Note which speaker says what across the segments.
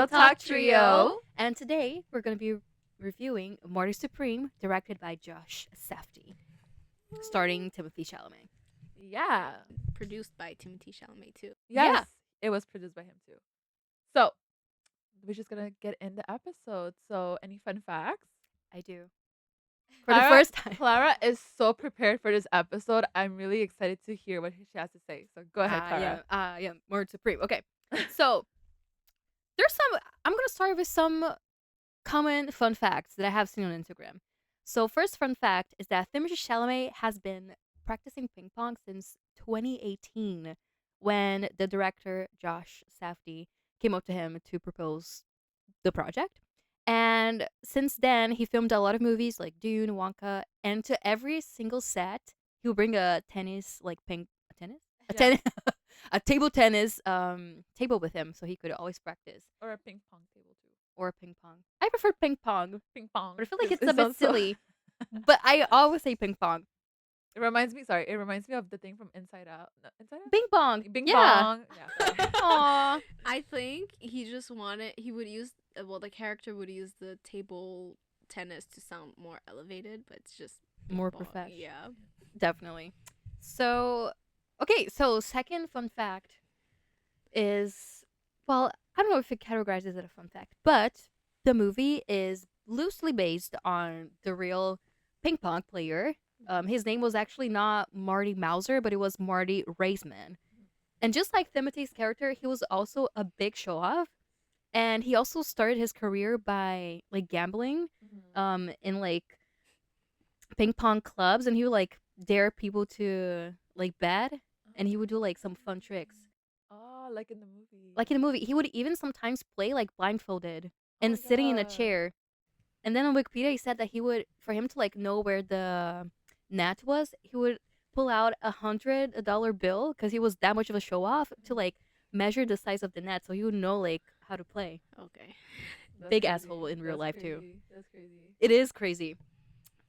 Speaker 1: Girl Talk Trio.
Speaker 2: And today we're going to be reviewing Marty Supreme, directed by Josh Safdie, starring Timothée Chalamet.
Speaker 1: Yeah.
Speaker 3: Produced by Timothée Chalamet too.
Speaker 1: Yes. It was produced by him too. So, we're just going to get in the episode. So, any fun facts?
Speaker 2: I do. For the first time.
Speaker 1: Clara is so prepared for this episode. I'm really excited to hear what she has to say. So, go ahead, Clara.
Speaker 2: Yeah, Marty Supreme. Okay. So, I'm going to start with some common fun facts that I have seen on Instagram. So, first fun fact is that Timothée Chalamet has been practicing ping pong since 2018 when the director, Josh Safdie, came up to him to propose the project. And since then, he filmed a lot of movies like Dune, Wonka, and to every single set, he would bring a tennis, like a table tennis table with him, so he could always practice.
Speaker 1: Or a ping pong table too.
Speaker 2: Or ping pong. I prefer ping pong.
Speaker 1: Ping pong.
Speaker 2: But I feel like it's a bit silly. But I always say ping pong.
Speaker 1: It reminds me of the thing from Inside Out. Inside Out?
Speaker 2: Bing bong.
Speaker 1: Bing
Speaker 2: Yeah.
Speaker 1: bong. Yeah.
Speaker 2: Aww.
Speaker 3: I think he would use, the character would use the table tennis to sound more elevated, but it's just
Speaker 2: More
Speaker 3: bong.
Speaker 2: professional.
Speaker 3: Yeah.
Speaker 2: Definitely. So, okay, so second fun fact is, well, I don't know if it categorizes it a fun fact, but the movie is loosely based on the real ping pong player. His name was actually not Marty Mauser, but it was Marty Raisman. And just like Timothy's character, he was also a big show-off. And he also started his career by like gambling in like ping pong clubs, and he would like dare people to like bet, and he would do like some fun tricks.
Speaker 1: Oh, like in the movie.
Speaker 2: Like in the movie, he would even sometimes play like blindfolded and
Speaker 1: my
Speaker 2: sitting in a
Speaker 1: God.
Speaker 2: chair. And then on Wikipedia, he said that he would, for him to like know where the net was, he would pull out $100 bill because he was that much of a show off to like measure the size of the net, so he would know like how to play.
Speaker 3: Okay.
Speaker 1: That's
Speaker 2: Big
Speaker 1: crazy.
Speaker 2: asshole in real life too.
Speaker 1: Crazy. That's crazy.
Speaker 2: It is crazy.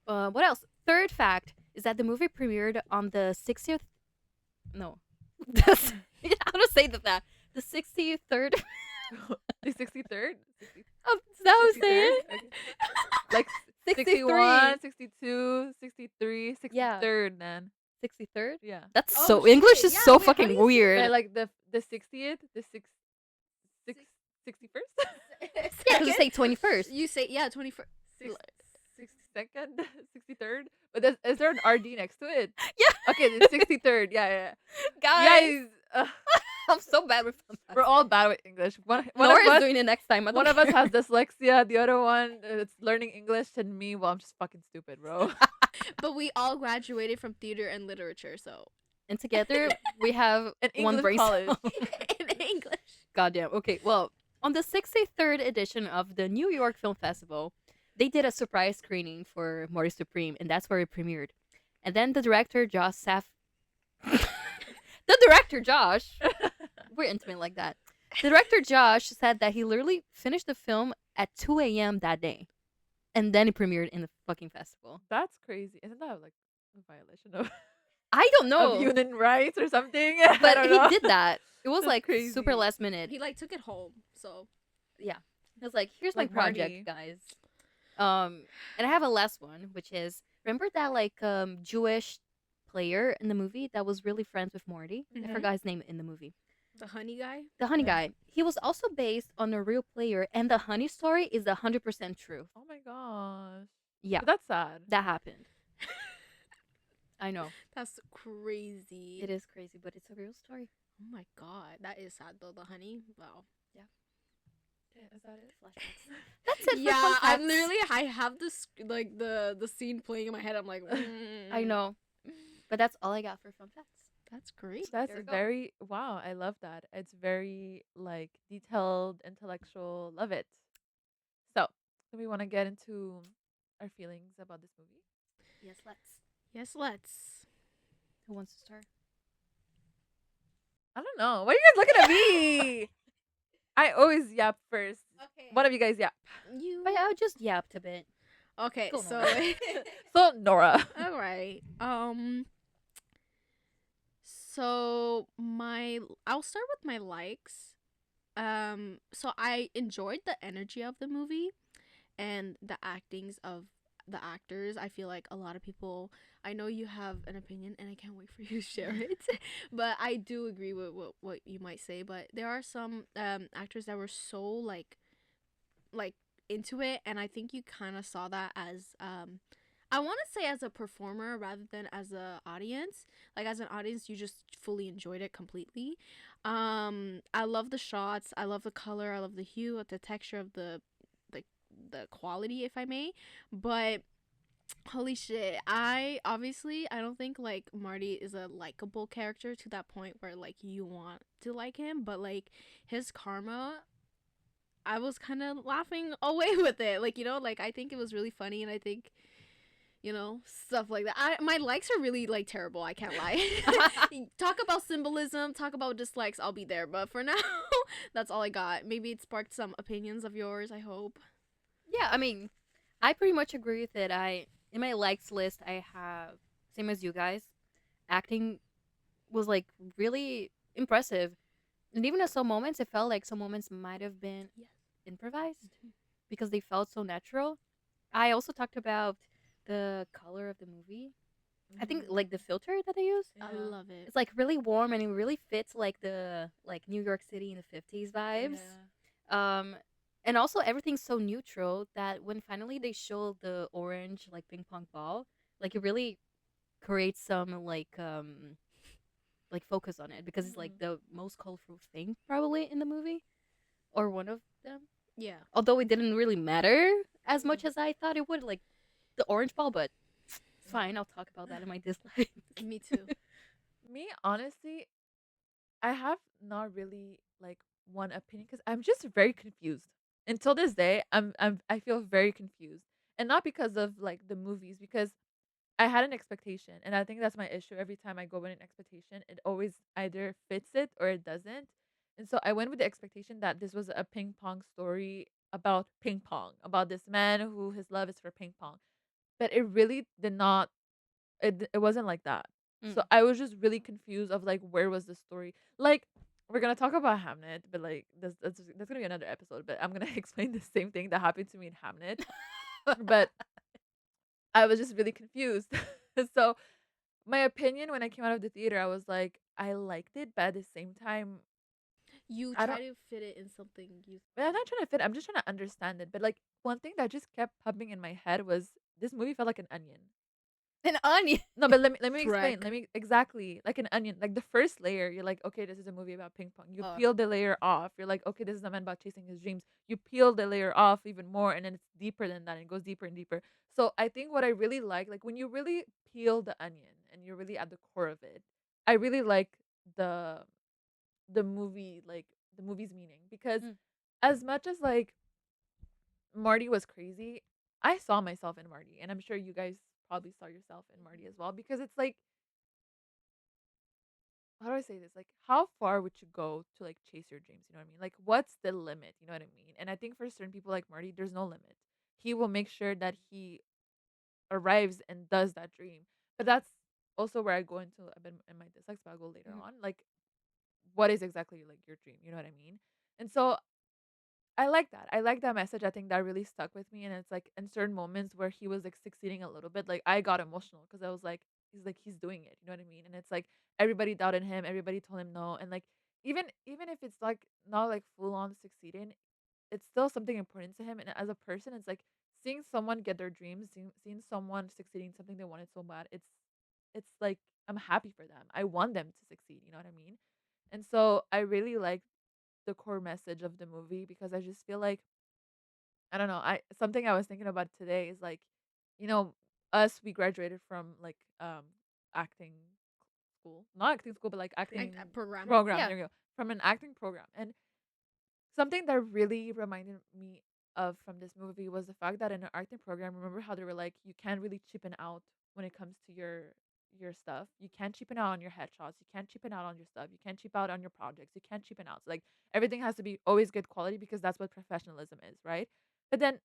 Speaker 2: What else? Third fact is that the movie premiered on the 60th. No, how to say that? The 63rd.
Speaker 1: The 63rd?
Speaker 2: Oh, is that what I'm
Speaker 1: 63rd?
Speaker 2: saying?
Speaker 1: Okay. Like 61, 62, 63, 63rd, man.
Speaker 2: 63rd.
Speaker 1: Yeah.
Speaker 2: That's
Speaker 3: Oh,
Speaker 2: so English
Speaker 3: shit.
Speaker 2: is
Speaker 3: Yeah,
Speaker 2: so
Speaker 3: wait, how do
Speaker 2: fucking
Speaker 3: you say
Speaker 2: weird.
Speaker 1: Yeah, like the 60th, the 61st?
Speaker 2: Yeah, because say 21st.
Speaker 3: You say 21st.
Speaker 1: 62nd, 63rd. But is there an RD next to it?
Speaker 2: Yeah.
Speaker 1: Okay, the 63rd. Yeah.
Speaker 2: Guys,
Speaker 1: Guys,
Speaker 2: I'm so bad with fun facts.
Speaker 1: we're all bad with English. One
Speaker 2: Nora
Speaker 1: of
Speaker 2: is
Speaker 1: us,
Speaker 2: doing it next time. I don't
Speaker 1: one of us
Speaker 2: care.
Speaker 1: has dyslexia. The other one is learning English, and me, well, I'm just fucking stupid, bro.
Speaker 3: But we all graduated from theater and literature, so
Speaker 2: And together we have
Speaker 1: An
Speaker 2: one
Speaker 1: English
Speaker 2: brain
Speaker 1: college.
Speaker 2: cell.
Speaker 3: in English.
Speaker 2: Goddamn. Okay, well, on the 63rd edition of the New York Film Festival, they did a surprise screening for Marty Supreme, and that's where it premiered. And then the director, Josh we're intimate like that. The director, Josh, said that he literally finished the film at 2 a.m. that day. And then it premiered in the fucking festival.
Speaker 1: That's crazy. Isn't that like a violation of,
Speaker 2: I don't know.
Speaker 1: of human rights or something? I
Speaker 2: But
Speaker 1: don't
Speaker 2: he
Speaker 1: know.
Speaker 2: did that. It was
Speaker 1: That's
Speaker 2: like
Speaker 1: crazy.
Speaker 2: super last minute.
Speaker 3: He took it home, so
Speaker 2: He was like, here's
Speaker 1: Like
Speaker 2: my project,
Speaker 1: Marty.
Speaker 2: guys. And I have a last one, which is, remember that like Jewish player in the movie that was really friends with Marty? I
Speaker 1: Mhm.
Speaker 2: forgot his name in the movie.
Speaker 3: the honey guy.
Speaker 2: The honey
Speaker 1: Yeah.
Speaker 2: guy. He was also based on a real player, and the honey story is 100% true.
Speaker 1: Oh my gosh.
Speaker 2: Yeah,
Speaker 1: But that's sad.
Speaker 2: that happened. I know.
Speaker 3: That's crazy.
Speaker 2: It is crazy, but it's a real story.
Speaker 3: Oh my god, that is sad though. The honey. Wow.
Speaker 1: Is that it?
Speaker 2: Flashbacks. That's it. For
Speaker 3: Yeah,
Speaker 2: fun
Speaker 3: I'm
Speaker 2: facts.
Speaker 3: literally. I have this like the scene playing in my head. I'm like,
Speaker 2: I know. But that's all I got for fun facts.
Speaker 3: That's great.
Speaker 1: That's
Speaker 2: There we go.
Speaker 1: very wow. I love that. It's very like detailed, intellectual. Love it. So, do we want to get into our feelings about this movie?
Speaker 2: Yes, let's.
Speaker 3: Yes, let's.
Speaker 2: Who wants to start?
Speaker 1: I don't know. Why are you guys looking at me? I always yap first.
Speaker 3: Okay.
Speaker 1: One of you guys yap.
Speaker 3: You.
Speaker 2: But I just yapped a bit.
Speaker 3: Okay,
Speaker 2: Go,
Speaker 3: so.
Speaker 2: Nora.
Speaker 1: So Nora.
Speaker 3: All right. So I'll start with my likes. So I enjoyed the energy of the movie and the actings of the actors. I feel like a lot of people, I know you have an opinion and I can't wait for you to share it. But I do agree with what you might say, but there are some actors that were so like into it, and I think you kind of saw that as I want to say as a performer rather than as a audience. Like as an audience, you just fully enjoyed it completely. I love the shots, I love the color, I love the hue, the texture of like the quality, if I may. But holy shit, I don't think like Marty is a likable character to that point where like you want to like him, but like his karma, I was kind of laughing away with it. Like, like I think it was really funny, and I think, stuff like that. My likes are really like terrible, I can't lie. Talk about symbolism, talk about dislikes, I'll be there. But for now, that's all I got. Maybe it sparked some opinions of yours, I hope.
Speaker 2: Yeah, I mean, I pretty much agree with it. I in my likes list, I have same as you guys. Acting was like really impressive, and even at some moments, it felt like some moments might have been
Speaker 3: Yes.
Speaker 2: improvised because they felt so natural. I also talked about the color of the movie. I think like the filter that they use.
Speaker 3: I
Speaker 1: Yeah.
Speaker 3: love it.
Speaker 2: It's like really warm and it really fits like the like New York City in the 50s vibes. Um and also everything's so neutral that when finally they show the orange like ping pong ball, like it really creates some like focus on it because it's like
Speaker 1: Mhm.
Speaker 2: the most colorful thing probably in the movie or one of them.
Speaker 3: Yeah.
Speaker 2: Although it didn't really matter as much
Speaker 1: Mhm.
Speaker 2: as I thought it would, like the orange ball, but it's fine. I'll talk about that in my dislike.
Speaker 3: Me too.
Speaker 1: Me, honestly, I have not really like one opinion because I'm just very confused. Until this day, I feel very confused, and not because of like the movies, because I had an expectation, and I think that's my issue. Every time I go with an expectation, it always either fits it or it doesn't. And so I went with the expectation that this was a ping pong story about ping pong, about this man who his love is for ping pong. But it really did not. It wasn't like that. So
Speaker 2: Mm.
Speaker 1: I was just really confused of like where was the story. Like we're gonna talk about Hamnet, but like that's gonna be another episode. But I'm gonna explain the same thing that happened to me in Hamnet. But I was just really confused. So my opinion when I came out of the theater, I was like, I liked it, but at the same time,
Speaker 3: You
Speaker 1: I don't.
Speaker 3: try to fit it in something you.
Speaker 1: But I'm not trying to fit. I'm just trying to understand it. But like one thing that just kept popping in my head was this movie felt like an onion.
Speaker 2: An onion.
Speaker 1: No, but let me explain.
Speaker 3: Shrek.
Speaker 1: Exactly like an onion. Like the first layer, you're like, okay, this is a movie about ping pong. You
Speaker 2: Oh.
Speaker 1: peel the layer off. You're like, okay, this is a man about chasing his dreams. You peel the layer off even more, and then it's deeper than that. And it goes deeper and deeper. So I think what I really like when you really peel the onion and you're really at the core of it, I really like the the movie, like the movie's meaning, because
Speaker 2: Mm.
Speaker 1: as much as like Marty was crazy, I saw myself in Marty, and I'm sure you guys probably saw yourself in Marty as well, because it's like, how do I say this? Like, how far would you go to like chase your dreams? You know what I mean? Like, what's the limit? You know what I mean? And I think for certain people like Marty, there's no limit. He will make sure that he arrives and does that dream. But that's also where I go into a bit in my dislikes, but I'll go later
Speaker 2: Mhm.
Speaker 1: on. Like, what is exactly like your dream? You know what I mean? And so I like that. I like that message. I think that really stuck with me. And it's like in certain moments where he was like succeeding a little bit, like I got emotional because I was like, he's doing it. You know what I mean? And it's like everybody doubted him. Everybody told him no. And like even if it's like not like full on succeeding, it's still something important to him. And as a person, it's like seeing someone get their dreams, seeing someone succeeding something they wanted so bad. It's like I'm happy for them. I want them to succeed. You know what I mean? And so I really like the core message of the movie because I just feel like I don't know. I something I was thinking about today is like, you know, us we graduated from like acting school, not acting school, but like acting
Speaker 3: Program.
Speaker 1: program.
Speaker 2: Yeah.
Speaker 1: There you go, from an acting program. And something that really reminded me of from this movie was the fact that in an acting program, remember how they were like, you can't really cheapen out when it comes to your stuff. You can't cheapen out on your headshots. You can't cheapen out on your stuff. You can't cheap out on your projects. You can't cheapen out. So like everything has to be always good quality because that's what professionalism is, right? But then,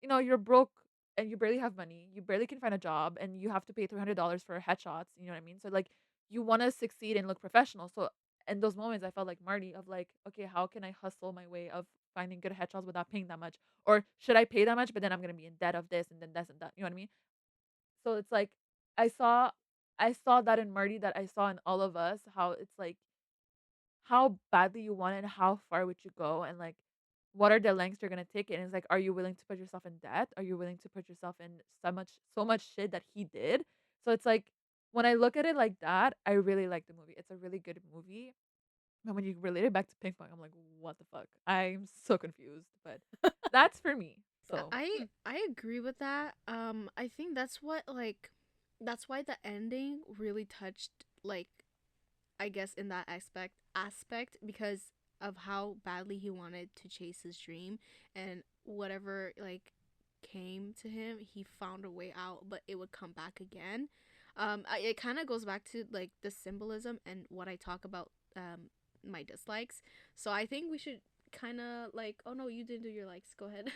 Speaker 1: you're broke and you barely have money. You barely can find a job and you have to pay $300 for headshots. You know what I mean? So like you want to succeed and look professional. So in those moments, I felt like Marty of like, okay, how can I hustle my way of finding good headshots without paying that much? Or should I pay that much, but then I'm gonna be in debt of this and then this and that. You know what I mean? So it's like I saw I saw that in Marty that I saw in all of us, how it's like how badly you want it and how far would you go and like what are the lengths you're gonna take it? And it's like, are you willing to put yourself in debt? Are you willing to put yourself in so much shit that he did? So it's like when I look at it like that, I really like the movie. It's a really good movie. And when you relate it back to ping pong, I'm like, what the fuck? I'm so confused. But that's for me. So
Speaker 3: I agree with that. I think that's why the ending really touched, like, I guess in that aspect because of how badly he wanted to chase his dream, and whatever like came to him, he found a way out, but it would come back again. It kind of goes back to like the symbolism and what I talk about, my dislikes. So I think we should kind of like, oh no, you didn't do your likes. Go ahead.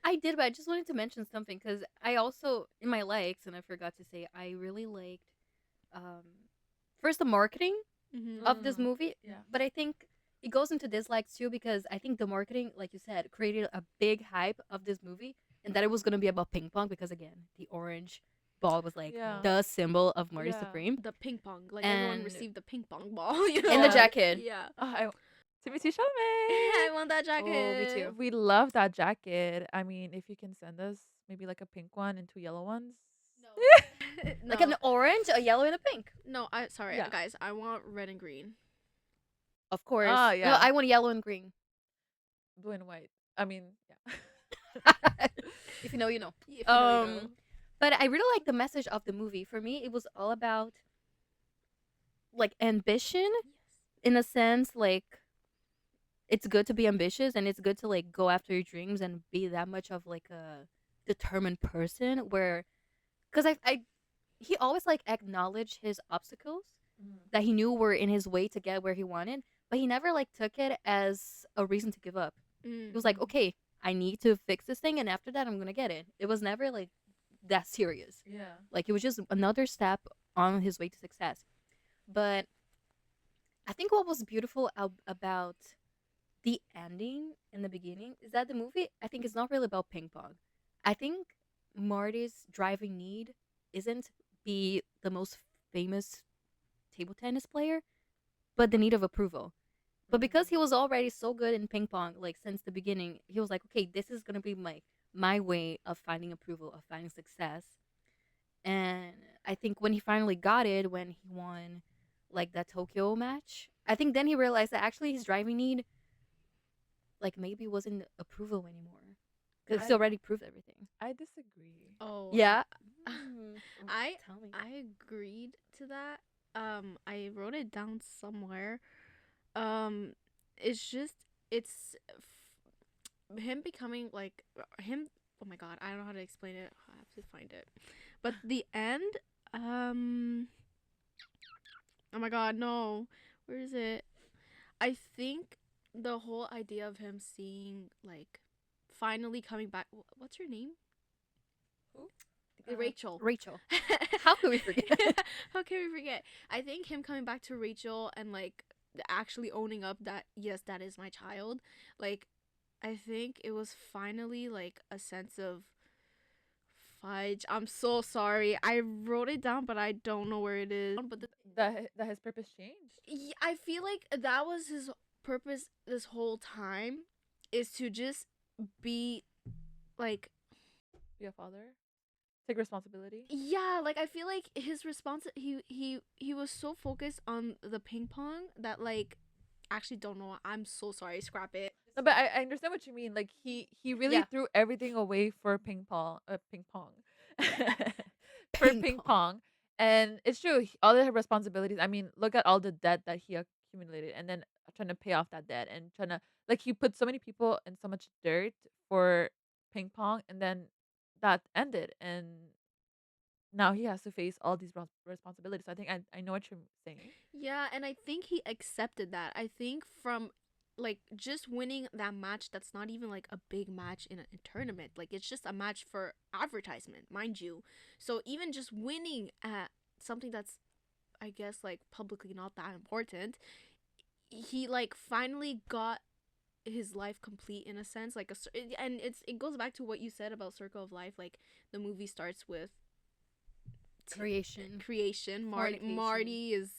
Speaker 2: I did, but I just wanted to mention something because I also in my likes, and I forgot to say, I really liked um first the marketing
Speaker 3: Mm-hmm.
Speaker 2: of this movie,
Speaker 1: yeah.
Speaker 2: but I think it goes into dislikes too because I think the marketing, like you said, created a big hype of this movie and that it was gonna be about ping pong because again, the orange ball was like
Speaker 1: Yeah.
Speaker 2: the symbol of Marty
Speaker 1: Yeah.
Speaker 2: Supreme
Speaker 3: The ping pong, like everyone
Speaker 2: and
Speaker 3: received the ping pong ball, you know?
Speaker 2: and the
Speaker 1: Yeah.
Speaker 2: jacket.
Speaker 3: Yeah.
Speaker 1: Timothy
Speaker 3: I
Speaker 1: Chalamet.
Speaker 3: want that jacket.
Speaker 2: Oh, me too.
Speaker 1: We love that jacket. I mean, if you can send us maybe like a pink one and two yellow ones.
Speaker 2: Like an
Speaker 3: No,
Speaker 2: orange, a yellow, and a pink.
Speaker 3: no. Sorry,
Speaker 1: Yeah.
Speaker 3: guys. I want red and green.
Speaker 2: Of course.
Speaker 1: Ah,
Speaker 2: No,
Speaker 1: yeah.
Speaker 2: I want yellow and green.
Speaker 1: Blue and white. I mean, yeah.
Speaker 2: If you know, you know.
Speaker 3: If you know, you know.
Speaker 2: But I really like the message of the movie. For me, it was all about like ambition in a sense, like it's good to be ambitious and it's good to like go after your dreams and be that much of like a determined person where because I he always like acknowledged his obstacles that he knew were in his way to get where he wanted, but he never like took it as a reason to give up. He was like, okay, I need to fix this thing and after that I'm gonna get it. It was never like that serious.
Speaker 1: Yeah.
Speaker 2: Like it was just another step on his way to success. But I think what was beautiful about the ending in the beginning is that the movie, I think, is not really about ping pong. I think Marty's driving need isn't be the most famous table tennis player, but the need of approval. But because he was already so good in ping pong, like since the beginning, he was like, okay, this is gonna be my way of finding approval, of finding success. And I think when he finally got it, when he won like that Tokyo match, I think then he realized that actually his driving need like maybe wasn't approval anymore because he already proved everything.
Speaker 1: I disagree.
Speaker 3: Oh.
Speaker 2: Yeah.
Speaker 3: Tell me. I agreed to that. I wrote it down somewhere. It's just him becoming like him. Oh my god, I don't know how to explain it. I have to find it. But the end. Oh my god, no. Where is it? I think the whole idea of him seeing like finally coming back. What's her name?
Speaker 1: Who?
Speaker 3: Rachel.
Speaker 2: Rachel. How could we forget?
Speaker 3: How can we forget? I think him coming back to Rachel and like actually owning up that yes, that is my child. Like, I think it was finally like a sense of fudge. I'm so sorry. I wrote it down, but I don't know where it is. But
Speaker 1: That his purpose changed.
Speaker 3: I feel like that was his purpose this whole time, is to just be like
Speaker 1: Be a father. Take responsibility.
Speaker 3: yeah, like I feel like his response he was so focused on the ping pong that like actually don't know. I'm so sorry. Scrap it.
Speaker 1: No, but I understand what you mean. Like he really
Speaker 2: Yeah.
Speaker 1: threw everything away for ping pong. For
Speaker 2: Ping
Speaker 1: ping
Speaker 2: pong.
Speaker 1: pong. And it's true. All the responsibilities. I mean, look at all the debt that he accumulated, and then trying to pay off that debt, and trying to like he put so many people in so much dirt for ping pong, and then that ended, and now he has to face all these responsibilities. So I think I know what you're saying.
Speaker 3: Yeah, and I think he accepted that. I think from like just winning that match that's not even like a big match in a tournament. Like it's just a match for advertisement, mind you. So even just winning at something that's I guess like publicly not that important, he like finally got his life complete in a sense, like and it goes back to what you said about circle of life. Like the movie starts with
Speaker 2: Creation.
Speaker 3: creation.
Speaker 2: Fornication.
Speaker 3: Marty is,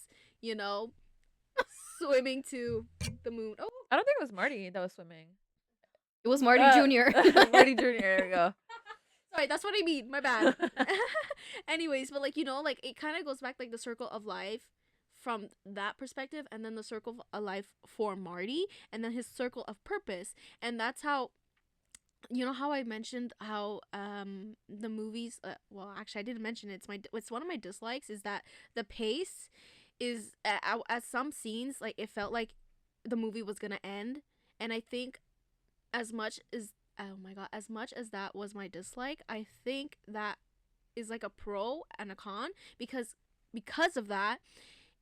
Speaker 3: you know, swimming to the moon. Oh,
Speaker 1: I don't think it was Marty that was swimming.
Speaker 2: It was Marty Jr.
Speaker 1: Marty Jr. There we go.
Speaker 3: sorry, that's what I mean. My bad. Anyways, but like, like it kind of goes back like the circle of life from that perspective, and then the circle of life for Marty, and then his circle of purpose, and that's how. You know how I mentioned how the movies, well, actually I didn't mention it. It's one of my dislikes is that the pace is at some scenes like it felt like the movie was gonna end, and I think as much as, oh my god, as much as that was my dislike, I think that is like a pro and a con, because of that,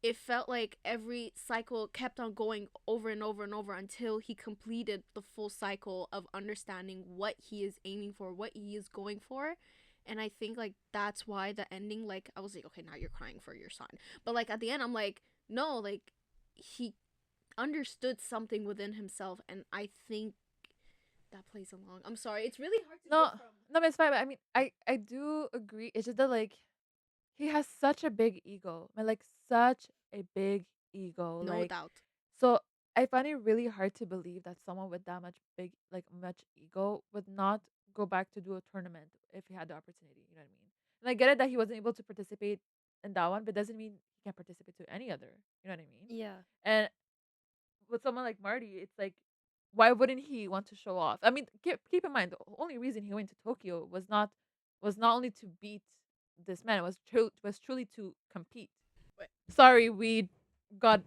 Speaker 3: it felt like every cycle kept on going over and over and over until he completed the full cycle of understanding what he is aiming for, what he is going for. And I think like that's why the ending, like I was like, okay, now you're crying for your son. But like at the end I'm like, no, like he understood something within himself, and I think that plays along. I'm sorry, it's really hard to
Speaker 1: No,
Speaker 3: get from.
Speaker 1: no, but it's fine. But I mean, I do agree. It's just that like he has such a big ego, man, like such a big ego.
Speaker 3: No
Speaker 1: Like,
Speaker 3: doubt.
Speaker 1: so I find it really hard to believe that someone with that much much ego would not go back to do a tournament if he had the opportunity. You know what I mean? And I get it that he wasn't able to participate in that one, but doesn't mean he can't participate to any other. You know what I mean?
Speaker 2: Yeah.
Speaker 1: And with someone like Marty, it's like, why wouldn't he want to show off? I mean, keep in mind the only reason he went to Tokyo was not only to beat this man, it was truly to compete. Sorry, we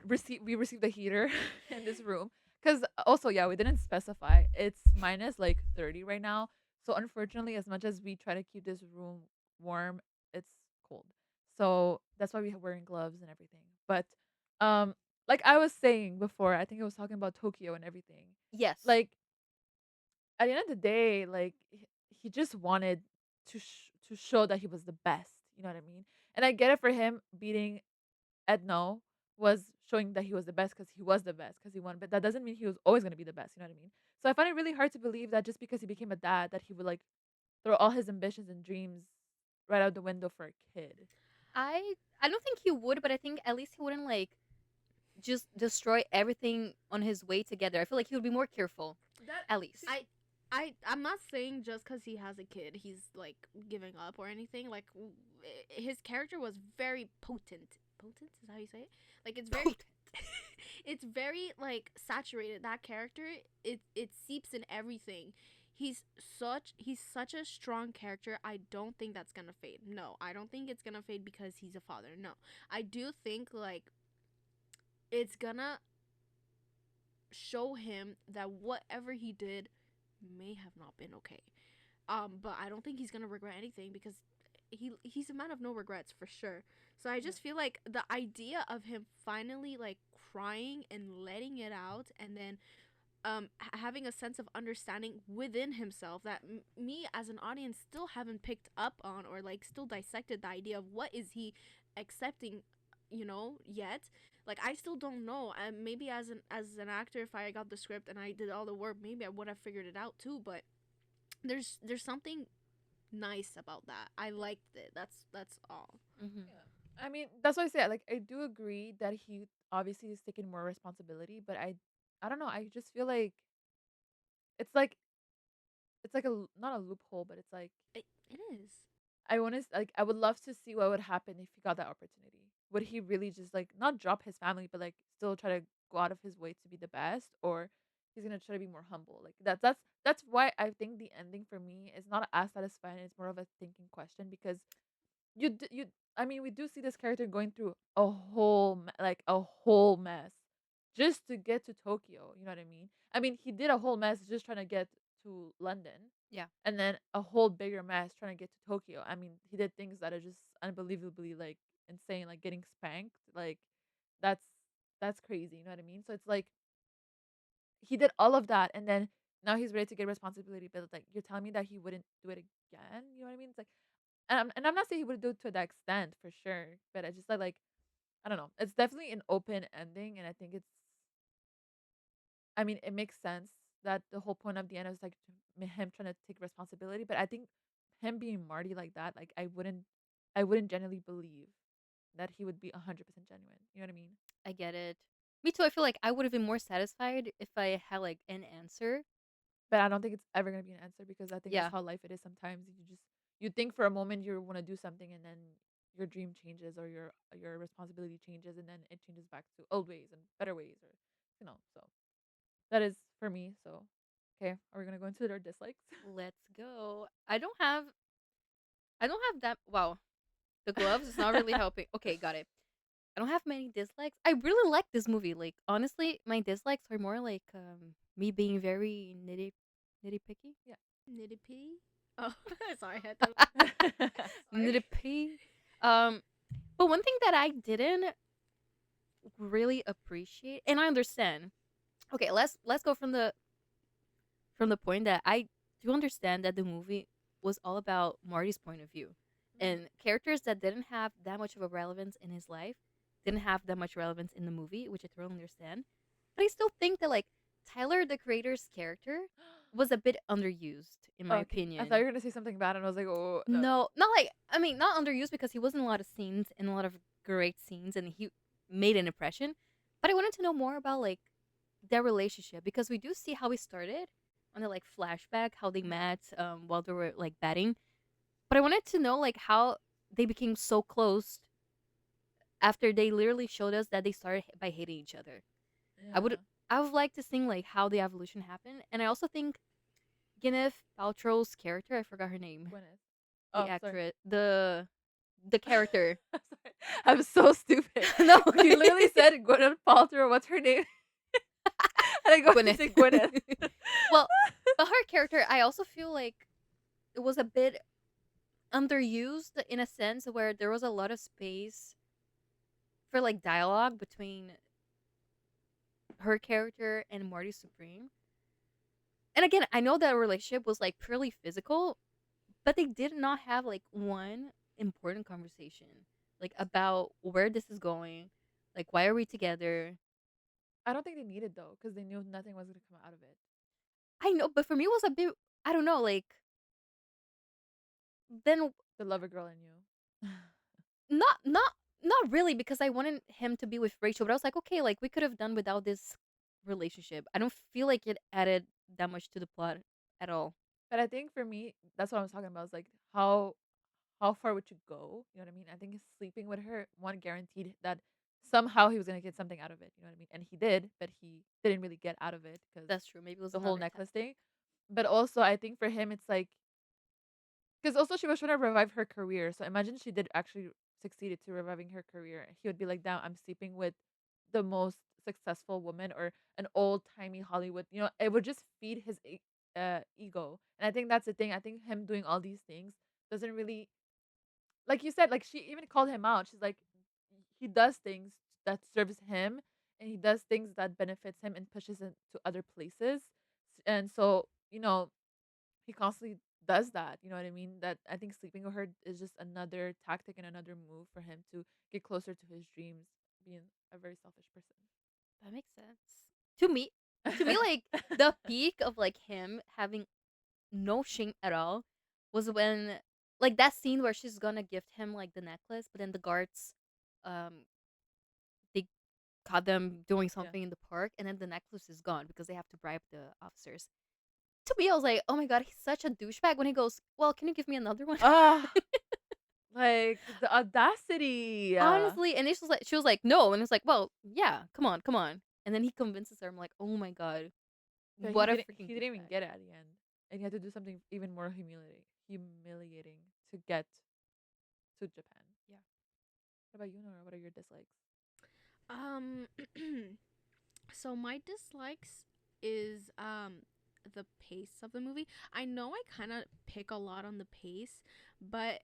Speaker 1: received a heater in this room because also yeah we didn't specify it's minus like 30 right now, so unfortunately as much as we try to keep this room warm, it's cold, so that's why we're wearing gloves and everything. But um like I was saying before, I think I was talking about Tokyo and everything,
Speaker 2: Yes.
Speaker 1: like at the end of the day, like he just wanted to show that he was the best, you know what I mean? And I get it for him beating Edno was showing that he was the best because he was the best because he won, but that doesn't mean he was always going to be the best. You know what I mean? So I find it really hard to believe that just because he became a dad, that he would like throw all his ambitions and dreams right out the window for a kid.
Speaker 2: I don't think he would, but I think at least he wouldn't like just destroy everything on his way together. I feel like he would be more careful.
Speaker 3: That
Speaker 2: At least.
Speaker 3: I'm not saying just because he has a kid he's like giving up or anything. Like his character was very potent. Potent is how you say it. Like it's very, it's very like saturated. That character, it seeps in everything. He's such a strong character. I don't think that's gonna fade. No, I don't think it's gonna fade because he's a father. No, I do think like it's gonna show him that whatever he did may have not been okay. But I don't think he's gonna regret anything because he's a man of no regrets for sure. So I just feel like the idea of him finally like crying and letting it out, and then having a sense of understanding within himself that me as an audience still haven't picked up on, or like still dissected the idea of what is he accepting, yet. Like I still don't know. And maybe as an actor, if I got the script and I did all the work, maybe I would have figured it out too. But there's something nice about that. I liked it. That's all.
Speaker 2: Mm-hmm.
Speaker 1: Yeah. I mean, that's what I say. Like, I do agree that he obviously is taking more responsibility, but I don't know. I just feel like it's like not a loophole, but it's like
Speaker 3: It is.
Speaker 1: I want to like I would love to see what would happen if he got that opportunity. Would he really just like not drop his family, but like still try to go out of his way to be the best, or he's gonna try to be more humble? Like that's why I think the ending for me is not as satisfying. It's more of a thinking question because you I mean we do see this character going through like a whole mess just to get to Tokyo. You know what I mean? I mean he did a whole mess just trying to get to London,
Speaker 2: Yeah.
Speaker 1: and then a whole bigger mess trying to get to Tokyo. I mean, he did things that are just unbelievably like insane, like getting spanked. Like that's that's crazy. You know what I mean? So it's like he did all of that, and then now he's ready to get responsibility. But like you're telling me that he wouldn't do it again. You know what I mean? It's like, and I'm not saying he would do it to that extent for sure, but I just like I don't know. It's definitely an open ending, and I think I mean, it makes sense that the whole point of the end is like him trying to take responsibility. But I think him being Marty like that, like I wouldn't genuinely believe that he would be 100% genuine. You know what I mean?
Speaker 2: I get it. Me too. I feel like I would have been more satisfied if I had like an answer.
Speaker 1: But I don't think it's ever gonna be an answer because I think that's
Speaker 2: Yeah,
Speaker 1: how life it is. Sometimes you think for a moment you want to do something and then your dream changes or your responsibility changes and then it changes back to old ways and better ways or so that is for me. So okay, are we gonna go into our dislikes?
Speaker 2: let's go. I don't have that. Wow, the gloves is not really helping. Okay, got it. I don't have many dislikes. I really like this movie. Like honestly, my dislikes are more like me being very nitty picky.
Speaker 1: Yeah.
Speaker 3: Nitty pitty. Oh, sorry. I thought. Sorry.
Speaker 2: Nitty picky. Um, but one thing that I didn't really appreciate, and I understand. Okay, let's go from the point that I do understand that the movie was all about Marty's point of view,
Speaker 1: Mhm.
Speaker 2: and characters that didn't have that much of a relevance in his life didn't have that much relevance in the movie, which I totally understand. But I still think that like Tyler, the creator's character, was a bit underused, in my
Speaker 1: Okay, I thought
Speaker 2: opinion.
Speaker 1: you were gonna say something bad, and I was like, oh no.
Speaker 2: No, not like I mean, not underused because he was in a lot of scenes and a lot of great scenes, and he made an impression. But I wanted to know more about like their relationship because we do see how he started on the like flashback, how they
Speaker 1: Mhm.
Speaker 2: met while they were like batting. But I wanted to know like how they became so close after they literally showed us that they started by hating each other. I would
Speaker 1: Yeah,
Speaker 2: I would like to see like how the evolution happened, and I also think Gwyneth Paltrow's character, I forgot her name,
Speaker 1: Gwyneth.
Speaker 2: the
Speaker 1: Oh, sorry.
Speaker 2: actress, the character.
Speaker 1: I'm sorry. I'm so stupid.
Speaker 2: No,
Speaker 1: He literally said Gwyneth Paltrow. What's her name? And I go to
Speaker 2: Gwyneth.
Speaker 1: say Gwyneth.
Speaker 2: Well, but her character, I also feel like it was a bit underused in a sense where there was a lot of space for like dialogue between her character and Marty Supreme. And again, I know that relationship was like purely physical, but they did not have like one important conversation like about where this is going, like why are we together.
Speaker 1: I don't think they needed though, because they knew nothing was gonna come out of it.
Speaker 2: I know, but for me it was a bit, I don't know, like then
Speaker 1: The lover girl in you.
Speaker 2: not not really because I wanted him to be with Rachel, but I was like, okay, like we could have done without this relationship. I don't feel like it added that much to the plot at all.
Speaker 1: But I think for me, that's what I was talking about. Is like how far would you go? You know what I mean? I think sleeping with her, one guaranteed that somehow he was gonna get something out of it. You know what I mean? And he did, but he didn't really get out of it because
Speaker 2: That's true. Maybe it was
Speaker 1: the whole
Speaker 2: another time.
Speaker 1: necklace thing. But also, I think for him, it's like because also she was trying to revive her career. So imagine she did actually succeeded to reviving her career. He would be like, "Damn, I'm sleeping with the most successful woman or an old timey Hollywood." You know, it would just feed his ego. And I think that's the thing. I think him doing all these things doesn't really, like you said, like she even called him out. She's like, he does things that serves him, and he does things that benefits him and pushes him to other places. And so, he constantly does that. You know what I mean? That I think sleeping with her is just another tactic and another move for him to get closer to his dreams, being a very selfish
Speaker 2: That makes sense. To me, to me, like the peak of like him having no shame at all was when like that scene where she's gonna gift him like the necklace, but then the guards, um, they caught them doing
Speaker 1: yeah.
Speaker 2: something in the park, and then the necklace is gone because they have to bribe the officers. To me, I was like, oh my god, he's such a douchebag when he goes, well, can you give me another one?
Speaker 1: Ah, like the audacity.
Speaker 2: Honestly, and she was like, no, and it's like, well, yeah, come on, and then he convinces her. I'm like, oh my god,
Speaker 1: But he
Speaker 2: what a
Speaker 1: didn't.
Speaker 2: freaking
Speaker 1: He didn't even
Speaker 2: douchebag.
Speaker 1: get it at the end, and he had to do something even more humiliating to get to Japan. Yeah. What about you, Nora? What are your dislikes?
Speaker 3: Um, so my dislikes is the pace of the movie. I know I kind of pick a lot on the pace, but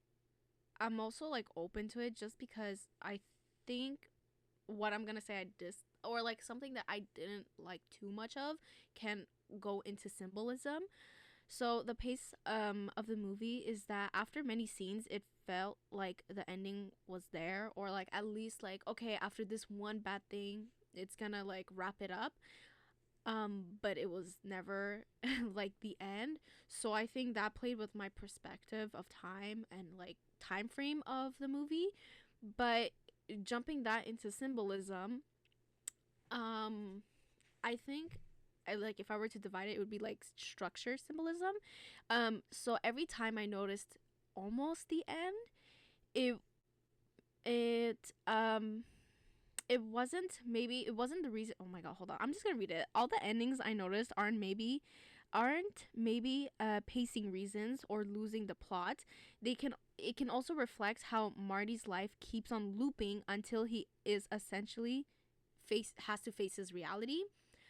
Speaker 3: I'm also like open to it just because I think what I'm gonna say I or like something that I didn't like too much of can go into symbolism. So the pace of the movie is that after many scenes it felt like the ending was there, or like at least like okay, after this one bad thing it's gonna like wrap it up. but it was never like the end. So I think that played with my perspective of time and like time frame of the movie. But jumping that into symbolism, um I think I like if I were to divide it, it would be like structure symbolism. So every time I noticed almost the end, it it it wasn't the reason. Oh my god, hold on, I'm just gonna read it. All the endings I noticed aren't maybe pacing reasons or losing the plot. It can also reflect how Marty's life keeps on looping until he is essentially has to face his reality.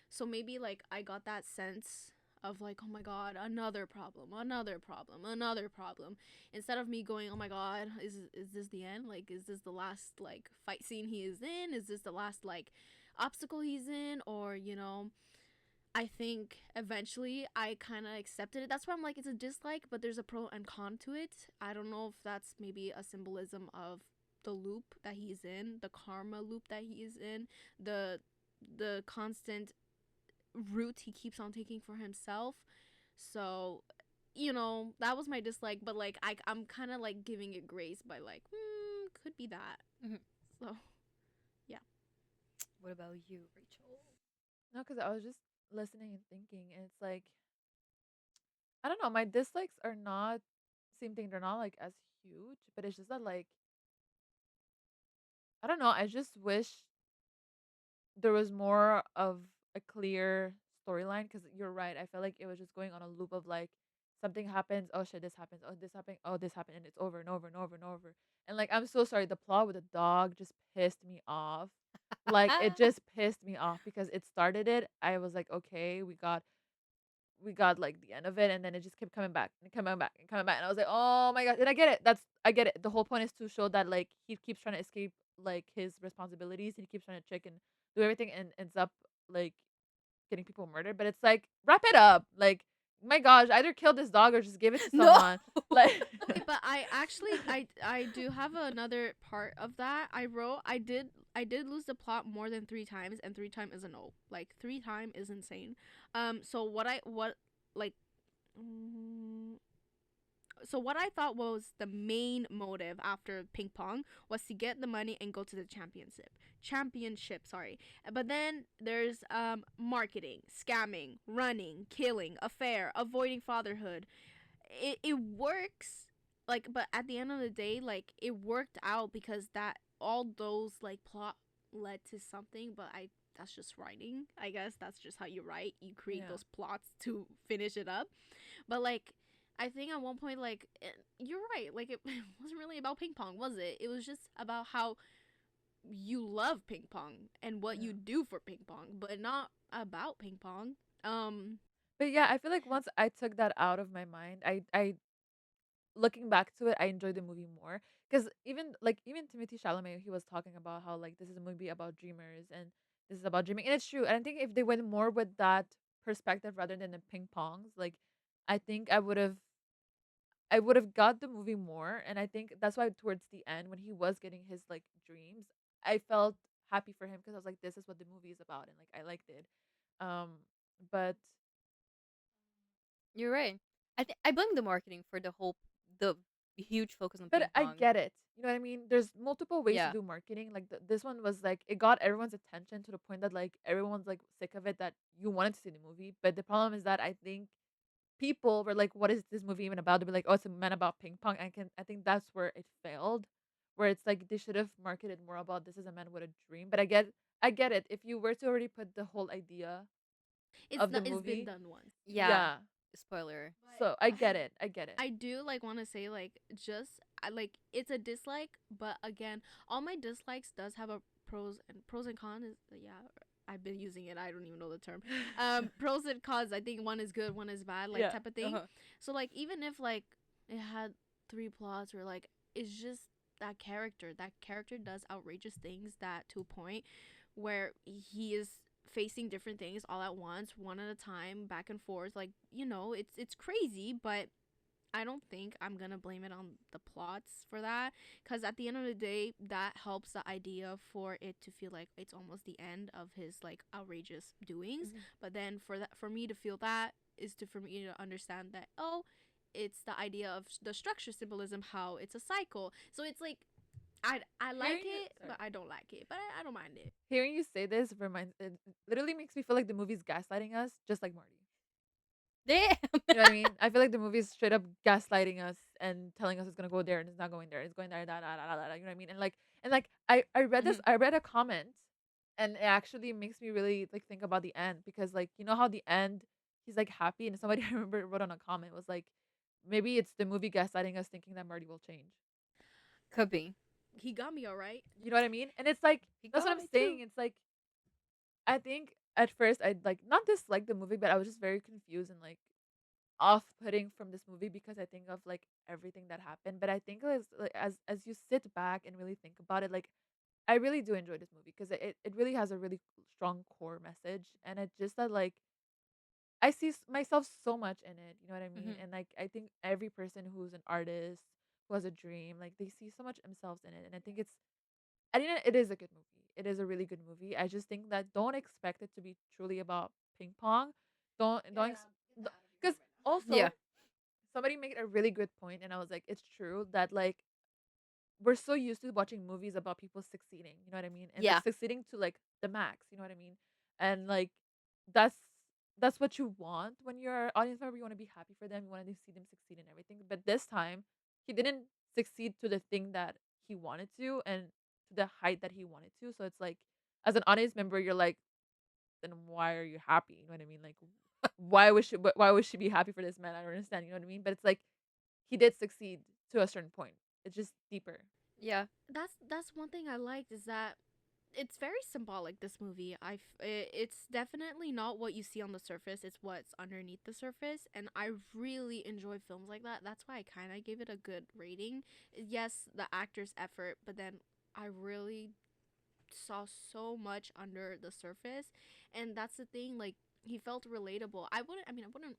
Speaker 3: So maybe like I got that sense of like, oh my god, another problem, another problem, another problem. Instead of me going, oh my god, is this the end? Like, is this the last like fight scene he is in? Is this the last like obstacle he's in? Or I think eventually I kind of accepted it. That's why I'm like, it's a dislike, but there's a pro and con to it. I don't know if that's maybe a symbolism of the loop that he's in, the karma loop that he is in, the constant route he keeps on taking for himself. So, that was my dislike, but like I'm kind of like giving it grace by like, could be that.
Speaker 2: Mhm.
Speaker 3: So, yeah.
Speaker 2: What about you, Rachel?
Speaker 1: No, because I was just listening and thinking, and it's like I don't know. My dislikes are not same thing. They're not like as huge, but it's just that like I don't know. I just wish there was more of a clear storyline because you're right. I felt like it was just going on a loop of like something happens, oh shit, this happens, oh this happened, oh this happened, and it's over and over and over and over. And like I'm so sorry, the plot with the dog just pissed me off. Like it just pissed me off because it started it. I was like, okay, we got like the end of it, and then it just kept coming back and coming back and coming back, and I was like, oh my god. And I get it. I get it. The whole point is to show that like he keeps trying to escape like his responsibilities, and he keeps trying to trick and do everything, and ends up like getting people murdered. But it's like wrap it up. Like my gosh, either kill this dog or just give it to
Speaker 2: No.
Speaker 1: someone. Like
Speaker 3: Okay, but I actually I do have another part of that. I did lose the plot more than 3 times, and 3 times is a no. Like 3 times is insane. So what like mm, so what I thought was the main motive after ping pong was to get the money and go to the championship, sorry. But then there's marketing, scamming, running, killing, affair, avoiding fatherhood. It works, like, but at the end of the day, like, it worked out because that all those like plot led to something. But I that's just writing, I guess. That's just how you write. You create
Speaker 1: yeah.
Speaker 3: those plots to finish it up. But like, I think at one point, like, you're right, like, it wasn't really about ping pong, was it? It was just about how you love ping pong and what you
Speaker 1: Yeah.
Speaker 3: do for ping pong, but not about ping pong.
Speaker 1: But yeah, I feel like once I took that out of my mind, I looking back to it, I enjoyed the movie more because even Timothy Chalamet, he was talking about how like this is a movie about dreamers and this is about dreaming, and it's true. And I think if they went more with that perspective rather than the ping pongs, like I think I would have got the movie more. And I think that's why towards the end when he was getting his like dreams, I felt happy for him because I was like, this is what the movie is about, and like I liked it. Um, but
Speaker 2: You're right. I blame the marketing for the huge focus on
Speaker 1: But
Speaker 2: ping
Speaker 1: I
Speaker 2: pong.
Speaker 1: get it. You know what I mean? There's multiple ways to
Speaker 2: Yeah.
Speaker 1: do marketing. Like this one was like it got everyone's attention to the point that like everyone's like sick of it that you wanted to see the movie. But the problem is that I think people were like, "What is this movie even about?" To be like, "Oh, it's a man about ping pong." I think that's where it failed, where it's like they should have marketed more about this is a man with a dream. But I get it. If you were to already put the whole idea
Speaker 3: it's
Speaker 1: of the
Speaker 3: not it's been
Speaker 1: movie,
Speaker 3: done once.
Speaker 2: Yeah.
Speaker 1: yeah.
Speaker 2: Spoiler.
Speaker 1: So I get it. I get it.
Speaker 3: I do like want to say like just I like it's a dislike, but again, all my dislikes does have a pros and cons. Is yeah, I've been using it. I don't even know the term. Pros and cons. I think one is good, one is bad, like
Speaker 1: Yeah.
Speaker 3: type of thing.
Speaker 2: Uh-huh.
Speaker 3: So like even if like it had 3 plots or like it's just that character. That character does outrageous things that to a point where he is facing different things all at once, one at a time, back and forth. Like it's crazy, but I don't think I'm gonna blame it on the plots for that, because at the end of the day, that helps the idea for it to feel like it's almost the end of his like outrageous doings.
Speaker 1: Mhm.
Speaker 3: But then for me to feel that is to for me to understand that, oh, it's the idea of the structure symbolism, how it's a cycle. So it's like I like
Speaker 1: Hearing you,
Speaker 3: it,
Speaker 1: sorry.
Speaker 3: but I don't like it. But I don't mind it.
Speaker 1: Hearing you say this reminds it literally makes me feel like the movie's gaslighting us, just like Marty.
Speaker 2: Damn.
Speaker 1: You know what I mean? I feel like the movie is straight up gaslighting us and telling us it's gonna go there and it's not going there. It's going there, da da da da da. You know what I mean? And like I read this.
Speaker 2: Mhm.
Speaker 1: I read a comment, and it actually makes me really like think about the end because like you know how the end he's like happy and somebody I remember wrote on a comment was like maybe it's the movie gaslighting us thinking that Marty will change.
Speaker 2: Could be.
Speaker 3: He got me all right.
Speaker 1: You know what I mean? And it's like
Speaker 2: He
Speaker 1: that's what
Speaker 2: got
Speaker 1: I'm
Speaker 2: me
Speaker 1: saying.
Speaker 2: too.
Speaker 1: It's like I think at first I'd like not dislike the movie, but I was just very confused and like off-putting from this movie because I think of like everything that happened. But I think as you sit back and really think about it, like I really do enjoy this movie because it really has a really strong core message, and it's just that like I see myself so much in it. You know what I mean?
Speaker 2: Mhm.
Speaker 1: And like I think every person who's an artist who has a dream, like they see so much themselves in it, and I think it's I think it is a good movie. It is a really good movie. I just think that don't expect it to be truly about ping pong. Don't because
Speaker 2: Yeah.
Speaker 1: also somebody made a really good point and I was like it's true that like we're so used to watching movies about people succeeding, you know what I mean, and like
Speaker 2: Yeah.
Speaker 1: succeeding to like the max, you know what I mean, and like that's that's what you want when you're an audience member. You want to be happy for them, you want to see them succeed and everything, but this time he didn't succeed to the thing that he wanted to and to the height that he wanted to, so it's like as an audience member you're like then why are you happy, you know what I mean, like why would she be happy for this man, I don't understand, you know what I mean, but it's like he did succeed to a certain point. It's just deeper.
Speaker 2: Yeah.
Speaker 3: That's one thing I liked, is that it's very symbolic, this movie. It's definitely not what you see on the surface, it's what's underneath the surface, and I really enjoy films like that. That's why I kind of gave it a good rating. Yes, the actor's effort, but then I really saw so much under the surface, and that's the thing, like he felt relatable. I wouldn't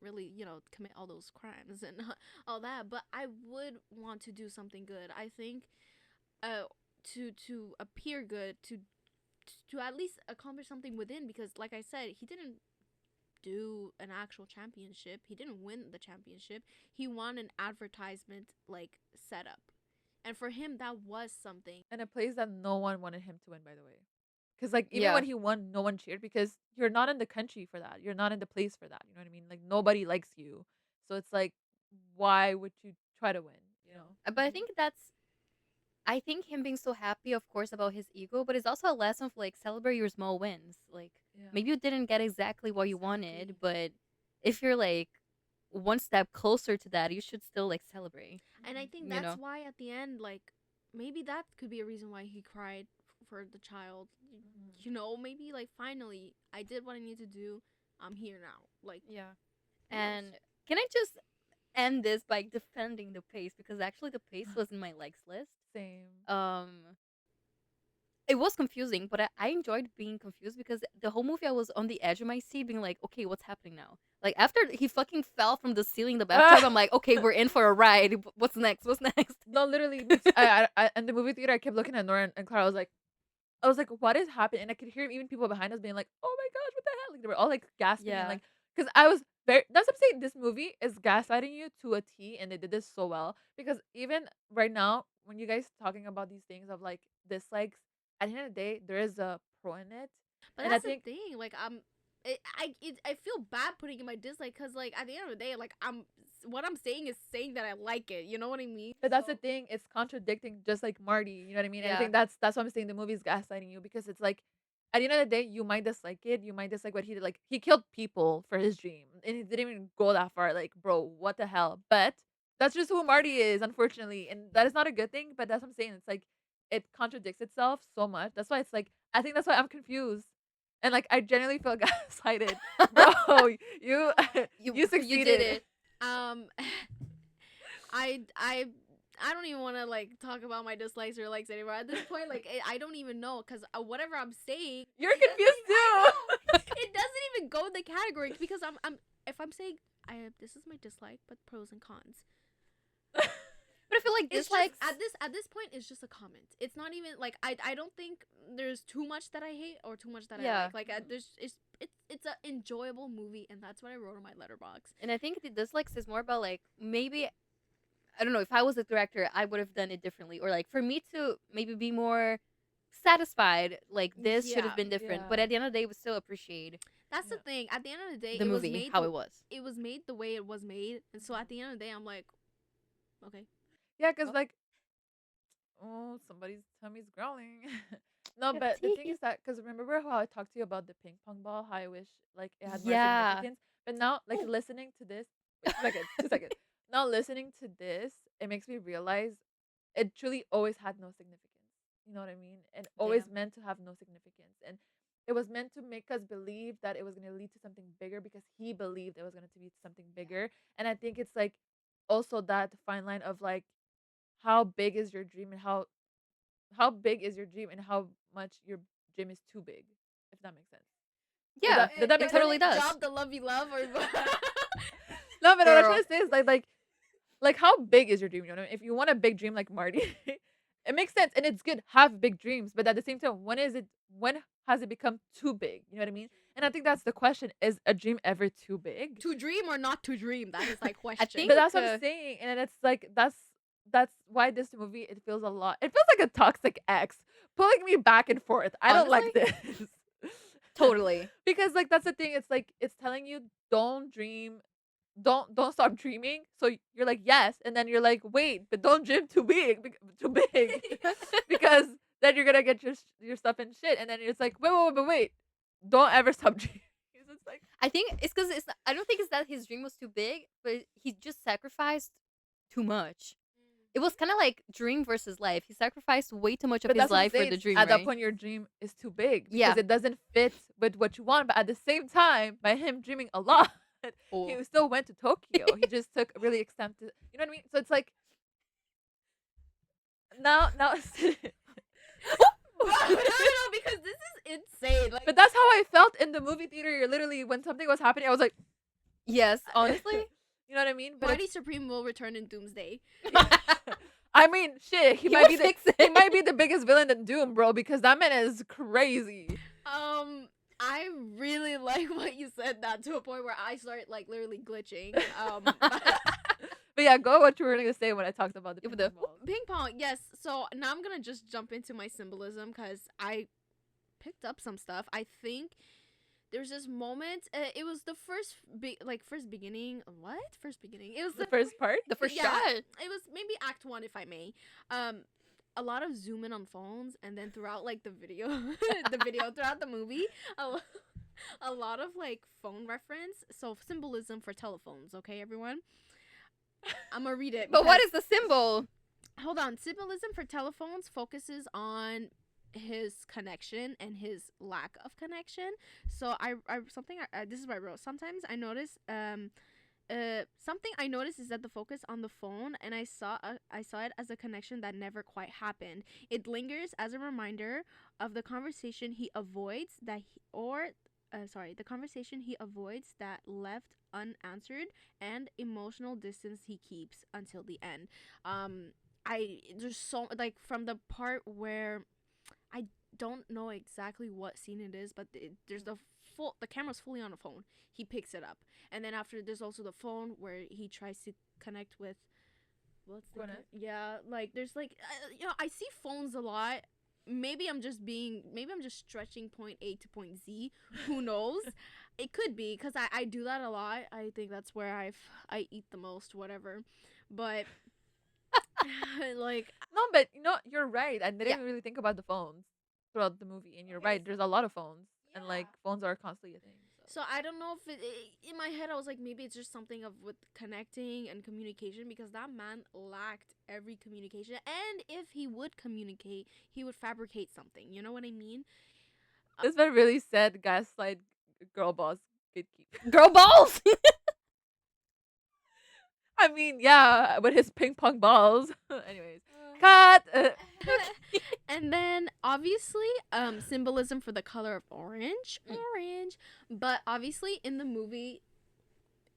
Speaker 3: really, commit all those crimes and all that, but I would want to do something good. I think uh to appear good, to at least accomplish something within, because like I said, he didn't do an actual championship. He didn't win the championship. He won an advertisement like setup. And for him that was something.
Speaker 1: And a place that no one wanted him to win, by the way. Because, like, even
Speaker 2: Yeah.
Speaker 1: when he won, no one cheered because you're not in the country for that. You're not in the place for that. You know what I mean? Like, nobody likes you. So it's like, why would you try to win? You know?
Speaker 2: But I think him being so happy, of course, about his ego, but it's also a lesson of like celebrate your small wins. Like
Speaker 1: Yeah.
Speaker 2: maybe you didn't get exactly what you wanted,
Speaker 3: Exactly.
Speaker 2: but if you're like one step closer to that, you should still like celebrate.
Speaker 3: And I think
Speaker 2: You
Speaker 3: that's
Speaker 2: know?
Speaker 3: why at the end, like, maybe that could be a reason why he cried for the child.
Speaker 1: Mhm.
Speaker 3: Maybe like finally I did what I need to do. I'm here now. Like,
Speaker 2: Yeah.
Speaker 3: who knows?
Speaker 2: And can I just end this by defending the pace, because actually the pace was in my likes list.
Speaker 1: Same.
Speaker 2: Um it was confusing, but I enjoyed being confused because the whole movie I was on the edge of my seat being like, okay, what's happening now? Like after he fucking fell from the ceiling in the bathtub, I'm like, okay, we're in for a ride. What's next? What's next?
Speaker 1: No, literally, me too. In the movie theater, I kept looking at Nora and Clara. I was like, what is happening? And I could hear even people behind us being like, oh my gosh, what the hell? Like they were all like gasping and
Speaker 2: Yeah.
Speaker 1: like, because I was very. That's what I'm saying. This movie is gaslighting you to a T, and they did this so well. Because even right now, when you guys talking about these things of like dislikes, at the end of the day, there is a pro in it,
Speaker 3: But
Speaker 1: and I
Speaker 3: that's the
Speaker 1: think
Speaker 3: thing. Like, I feel bad putting in my dislike, because like at the end of the day, like what I'm saying is saying that I like it. You know what I mean?
Speaker 1: but that's the thing, it's contradicting just like Marty, you know what I mean? And I
Speaker 2: Yeah.
Speaker 1: think that's what I'm saying the movie's gaslighting you because it's like at the end of the day, you might dislike it, you might dislike what he did. Like he killed people for his dream. And he didn't even go that far. Like, bro, what the hell? But that's just who Marty is, unfortunately. And that is not a good thing, but that's what I'm saying. It's like it contradicts itself so much. That's why it's like I think that's why I'm confused. And like I genuinely feel gaslighted. Bro, you you
Speaker 2: You did
Speaker 1: succeeded.
Speaker 2: it.
Speaker 3: Um, I I I don't even want to like talk about my dislikes or likes anymore at this point. Like, I don't even know, because whatever I'm saying,
Speaker 1: You're
Speaker 3: it doesn't
Speaker 1: confused
Speaker 3: I know
Speaker 1: too.
Speaker 3: it doesn't even go in the category, because I'm if I'm saying, this is my dislike, but pros and cons.
Speaker 2: But I feel like
Speaker 3: It's
Speaker 2: dislikes.
Speaker 3: just at this point it's just a comment. It's not even like I don't think there's too much that I hate or too much that I
Speaker 2: Yeah.
Speaker 3: like. There's it's an enjoyable movie, and that's what I wrote on my letterbox.
Speaker 2: And I think the dislikes is more about like maybe I don't know if I was the director I would have done it differently, or like for me to maybe be more satisfied like this should have
Speaker 3: Yeah,
Speaker 2: been different. But
Speaker 1: Yeah.
Speaker 2: at the end of the day, we still appreciate
Speaker 3: that's the
Speaker 1: Yeah.
Speaker 3: thing. At the end of the day,
Speaker 2: the movie how it was.
Speaker 3: it was made the way it was made, and so at the end of the day, I'm like, okay,
Speaker 1: Yeah, because
Speaker 2: Oh,
Speaker 1: like, oh, somebody's tummy's growling. No,
Speaker 2: got
Speaker 1: but the thing
Speaker 2: tea.
Speaker 1: is that because remember how I talked to you about the ping pong ball? How I wish like it had more
Speaker 2: Yeah.
Speaker 1: significance. But now, like listening to this, wait, 2 seconds, 2 seconds. Now listening to this, it makes me realize it truly always had no significance. You know what I mean? And
Speaker 2: Yeah.
Speaker 1: always meant to have no significance. And it was meant to make us believe that it was going to lead to something bigger because he believed it was going to be something bigger. And I think it's like also that fine line of like how big is your dream and how big is your dream and how much your dream is too big, if that makes sense. Did
Speaker 2: Yeah,
Speaker 1: that
Speaker 2: it
Speaker 1: make sense?
Speaker 2: totally does.
Speaker 3: Job the love you love or
Speaker 1: No, but what I'm
Speaker 2: Girl.
Speaker 1: trying to say is like how big is your dream? You know, if you want a big dream like Marty, it makes sense and it's good. Have big dreams, but at the same time, when is it? When has it become too big? You know what I mean? And I think that's the question: is a dream ever too big?
Speaker 3: to dream or not to dream? That is my question.
Speaker 2: think-
Speaker 1: But that's what I'm saying, and it's like that's why this movie it feels a lot. It feels like a toxic ex pulling me back and forth. I don't like
Speaker 2: Honestly?
Speaker 1: this.
Speaker 2: Totally.
Speaker 1: Because like that's the thing. It's like it's telling you don't dream, don't stop dreaming. So you're like yes, and then you're like wait, but don't dream too big, too big, because then you're gonna get your stuff in shit. And then it's like wait, don't ever stop dreaming. It's like
Speaker 2: I think it's because it's. I don't think it's that his dream was too big, but he just sacrificed too much. It was kind of like dream versus life. He sacrificed way too much of
Speaker 1: but
Speaker 2: his
Speaker 1: that's what I'm
Speaker 2: life for
Speaker 1: saying.
Speaker 2: the dream,
Speaker 1: At that
Speaker 2: right?
Speaker 1: point, your dream is too big because
Speaker 2: Yeah.
Speaker 1: it doesn't fit with what you want. But at the same time, by him dreaming a lot,
Speaker 2: Oh.
Speaker 1: he still went to Tokyo. He just took really extensive. You know what I mean? So it's like now.
Speaker 3: No, because this is insane. Like,
Speaker 1: But that's how I felt in the movie theater. You're literally when something was happening, I was like,
Speaker 2: Yes, honestly.
Speaker 1: you know what I mean? But
Speaker 3: Marty Supreme will return in Doomsday.
Speaker 1: I mean, shit, he
Speaker 2: He
Speaker 1: might
Speaker 2: would
Speaker 1: be the
Speaker 2: fix
Speaker 1: he
Speaker 2: it.
Speaker 1: might be the biggest villain in Doom, bro, because that man is crazy.
Speaker 3: I really like what you said that to a point where I started like literally glitching.
Speaker 1: But yeah, go what you were gonna say when I talked about the
Speaker 2: Yeah,
Speaker 1: ping
Speaker 2: but
Speaker 1: pong balls.
Speaker 3: Ping pong, yes. So now I'm gonna just jump into my symbolism because I picked up some stuff. I think there's this moment. It was the first beginning. What first beginning? It was
Speaker 1: The first part.
Speaker 2: The first
Speaker 3: yeah,
Speaker 2: shot.
Speaker 3: It was maybe Act 1, if I may. A lot of zoom in on phones, and then throughout like the video, throughout the movie, a lot of like phone reference. So symbolism for telephones. Okay, everyone. I'm gonna read it.
Speaker 2: But what
Speaker 3: because-
Speaker 2: is the symbol?
Speaker 3: Hold on. Symbolism for telephones focuses on his connection and his lack of connection. So this is what I wrote. Sometimes I notice something I noticed is that the focus on the phone, and I saw it as a connection that never quite happened. It lingers as a reminder of the conversation he avoids the conversation he avoids that left unanswered, and emotional distance he keeps until the end. There's so like from the part where I don't know exactly what scene it is, but there's the camera's fully on the phone. He picks it up, and then after there's also the phone where he tries to connect with. Yeah, like there's like I see phones a lot. Maybe I'm just stretching point A to point Z. Who knows? It could be because I do that a lot. I think that's where I eat the most, whatever. But like
Speaker 1: No, but you're right. I didn't
Speaker 2: Yeah.
Speaker 1: really think about the phones throughout the movie, and you're
Speaker 3: Okay,
Speaker 1: right. There's a lot of phones, and like
Speaker 3: Yeah.
Speaker 1: phones are constantly a thing.
Speaker 3: So I don't know if in my head I was like maybe it's just something of with connecting and communication, because that man lacked every communication, and if he would communicate, he would fabricate something. You know what I mean?
Speaker 1: This man really said Gaslight, Girlballs, Gatekeep.
Speaker 2: Girlballs.
Speaker 1: I mean, yeah, with his ping pong balls. Anyways, cut.
Speaker 3: And then obviously symbolism for the color of orange, but obviously in the movie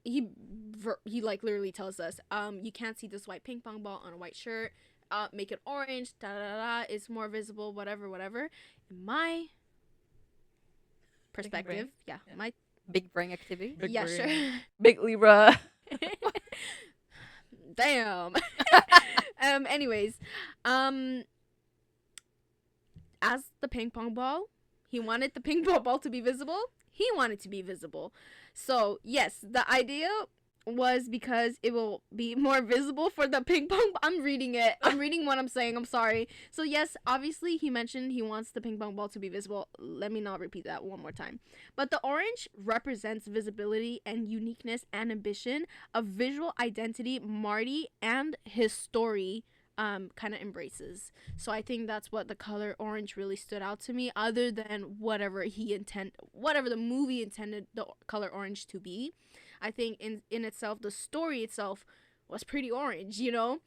Speaker 3: he like literally tells us, you can't see this white ping pong ball on a white shirt. Make it orange. Da da da. It's more visible. Whatever, whatever. In my
Speaker 1: Thinking brain.
Speaker 3: perspective, yeah,
Speaker 1: Yeah.
Speaker 3: my
Speaker 2: Big brain activity.
Speaker 1: Big
Speaker 3: yeah,
Speaker 1: brain.
Speaker 3: sure.
Speaker 1: Big Libra.
Speaker 3: Damn. Anyways, um, as the ping pong ball, he wanted the ping pong ball to be visible. He wanted to be visible. So, yes, the idea was because it will be more visible for the ping pong. I'm reading it. I'm reading what I'm saying. I'm sorry. So, yes, obviously, he mentioned he wants the ping pong ball to be visible. Let me not repeat that one more time. But the orange represents visibility and uniqueness and ambition, a visual identity Marty and his story kind of embraces. So I think that's what the color orange really stood out to me, other than whatever the movie intended the color orange to be. I think in itself, the story itself was pretty orange, you know.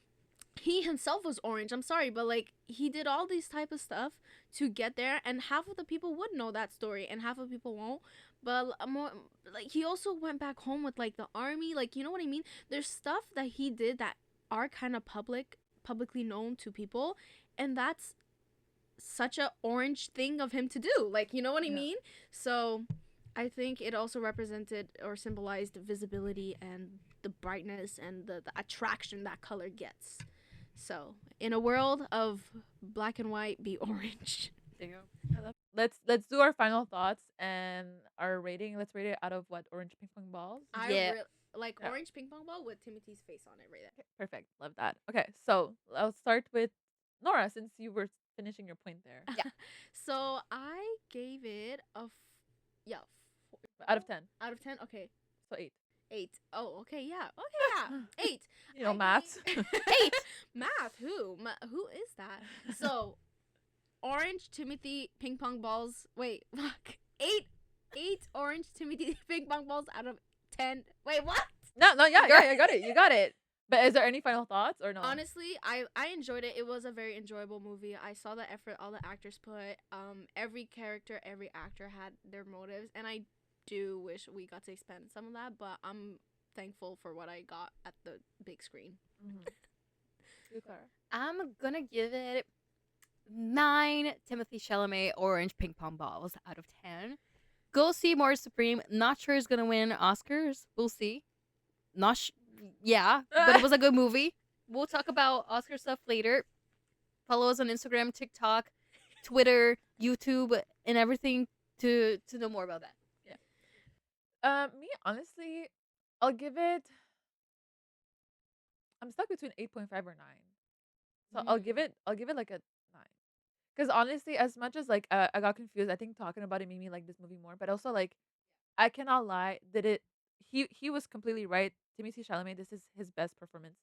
Speaker 3: He himself was orange. I'm sorry, but like he did all these type of stuff to get there, and half of the people would know that story, and half of the people won't. But more like he also went back home with like the army, like you know what I mean. There's stuff that he did that are kind of publicly known to people, and that's such a orange thing of him to do, like you know what I mean. So I think it also represented or symbolized visibility and the brightness and the attraction that color gets. So in a world of black and white, be orange.
Speaker 2: There you go.
Speaker 1: Let's do our final thoughts and our rating. Let's rate it out of what orange ping pong balls.
Speaker 2: Yeah.
Speaker 3: Like
Speaker 1: Yeah.
Speaker 3: orange ping pong ball with Timothy's face on it right there.
Speaker 1: Okay, perfect. Love that. Okay, so I'll start with Nora since you were finishing your point there.
Speaker 2: Yeah.
Speaker 3: So I gave it a
Speaker 1: Out of 10.
Speaker 3: out of 10. Okay,
Speaker 1: So 8.
Speaker 3: 8. Oh, okay, yeah. Okay, yeah. 8.
Speaker 1: You know,
Speaker 3: I
Speaker 1: maths.
Speaker 3: gave-
Speaker 2: 8.
Speaker 3: Math. Who is that? So, orange Timothy ping pong balls. Wait, fuck. 8. 8 orange Timothy ping pong balls out of 10. Wait, what?
Speaker 1: No, yeah, I got it. You got it. But is there any final thoughts or no?
Speaker 3: Honestly, I enjoyed it. It was a very enjoyable movie. I saw the effort all the actors put. Every character, every actor had their motives, and I do wish we got to expand some of that. But I'm thankful for what I got at the big screen.
Speaker 1: Mhm. You, Clara.
Speaker 2: I'm gonna give it 9 Timothy Chalamet orange ping pong balls out of 10. Go see Marty Supreme. Not sure he's gonna win Oscars. We'll see. Yeah, but it was a good movie. We'll talk about Oscar stuff later. Follow us on Instagram, TikTok, Twitter, YouTube, and everything to know more about that.
Speaker 1: Me honestly, I'll give it. I'm stuck between 8.5 or 9. So I'll give it. I'll give it like a 9. Because honestly, as much as like I got confused, I think talking about it made me like this movie more. But also like I cannot lie that it. He was completely right. Timothée Chalamet. This is his best performance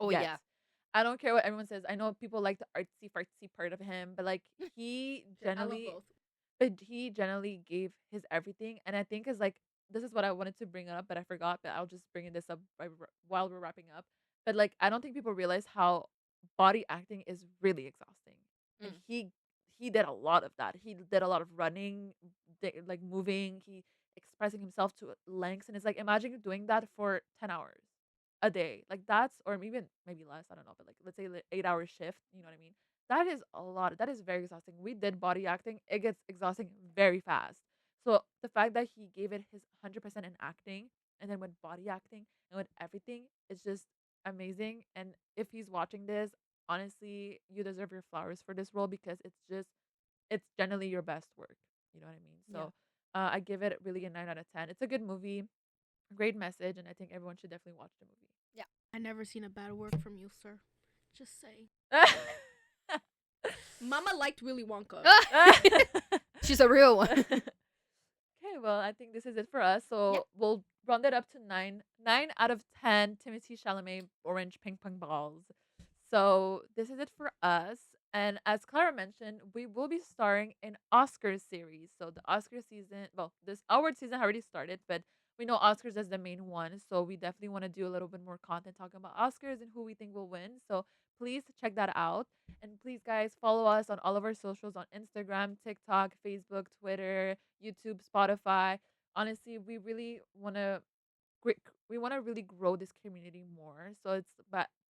Speaker 2: Oh
Speaker 1: yet.
Speaker 2: yeah.
Speaker 1: I don't care what everyone says. I know people like the artsy fartsy part of him, but like he
Speaker 3: I love
Speaker 1: generally
Speaker 3: both.
Speaker 1: but he generally gave his everything, and I think is like this is what I wanted to bring up, but I forgot. But I'll just bring this up while we're wrapping up. But like I don't think people realize how body acting is really exhausting, and
Speaker 2: Mm.
Speaker 1: he did a lot of that. He did a lot of running, like moving. He expressing himself to lengths, and it's like imagine doing that for 10 hours a day. Like that's or even maybe less. I don't know, but like let's say 8 hour shift. You know what I mean? That is a lot. That is very exhausting. We did body acting. It gets exhausting very fast. So the fact that he gave it his 100% in acting and then with body acting and with everything is just amazing. And if he's watching this, honestly, you deserve your flowers for this role because it's generally your best work. You know what I mean? So I give it really a 9 out of 10. It's a good movie, great message, and I think everyone should definitely watch the movie.
Speaker 3: I never seen a bad work from you, sir. Just saying. Mama liked Willy Wonka.
Speaker 2: She's a real one.
Speaker 1: Okay, well, I think this is it for us. So
Speaker 2: Yep.
Speaker 1: we'll round it up to 9. 9 out of 10 Timothée Chalamet orange ping pong balls. So this is it for us. And as Clara mentioned, we will be starring in Oscars series. So the Oscar season, well, this award season already started, but we know Oscars as the main one. So we definitely want to do a little bit more content talking about Oscars and who we think will win. So please check that out. And please, guys, follow us on all of our socials on Instagram, TikTok, Facebook, Twitter, YouTube, Spotify. Honestly, we really want to we want to really grow this community more. So it's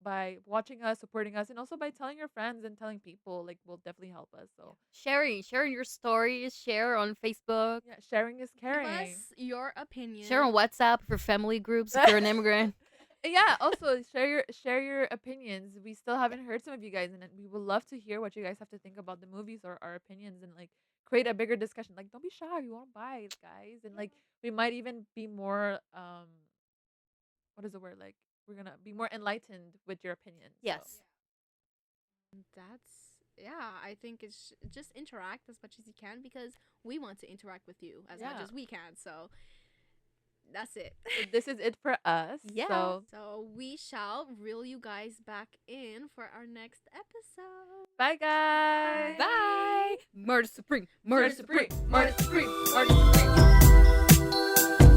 Speaker 1: by watching us, supporting us, and also by telling your friends and telling people, like, will definitely help us. So
Speaker 2: Sharing your stories, share on Facebook,
Speaker 1: yeah, sharing is
Speaker 3: Give
Speaker 1: caring.
Speaker 3: us your opinion.
Speaker 2: share on WhatsApp for family groups if you're an immigrant.
Speaker 1: Yeah, also share your opinions. We still haven't heard some of you guys, and we would love to hear what you guys have to think about the movies or our opinions, and like create a bigger discussion. Like, don't be shy, we won't buy it, guys, and like we might even be more what is the word, like we're gonna be more enlightened with your opinions. So
Speaker 2: Yes.
Speaker 3: That's yeah. I think it's just interact as much as you can because we want to interact with you as much
Speaker 1: yeah,
Speaker 3: as we can. So that's it.
Speaker 1: so this is it for us.
Speaker 2: Yeah.
Speaker 1: So
Speaker 3: So we shall reel you guys back in for our next episode.
Speaker 1: bye, guys.
Speaker 2: Bye. Marty Supreme. Marty Supreme.
Speaker 1: Marty Supreme. Marty Supreme.